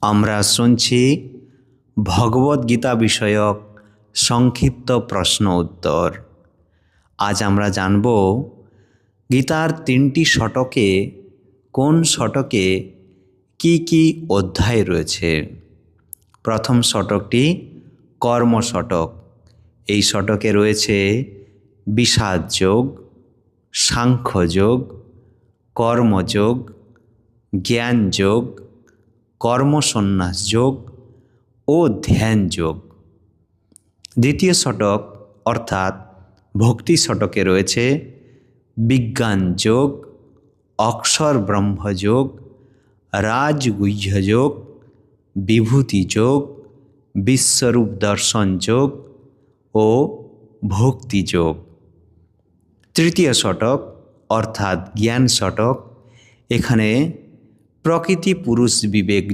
আমরা শুনছি ভগবদ্গীতা বিষয়ক সংক্ষিপ্ত প্রশ্ন উত্তর। আজ আমরা জানব গীতার 3টি শতকে কোন শতকে কি কি অধ্যায় রয়েছে। প্রথম শতকটি কর্ম শতক। এই শতকে রয়েছে বিষাদ যোগ, সাংখ্যযোগ, কর্মযোগ, জ্ঞান যোগ, কর্মসন্ন্যাস যোগ ও ধ্যান যোগ। দ্বিতীয় শতক অর্থাৎ ভক্তি শতকে রয়েছে বিজ্ঞান যোগ, অক্ষর ব্রহ্মযোগ, রাজগুহ্য যোগ, বিভূতি যোগ, বিশ্বরূপ দর্শন যোগ ও ভক্তি যোগ। তৃতীয় শতক অর্থাৎ জ্ঞান শতক, এখানে প্রকৃতি পুরুষ বিবেক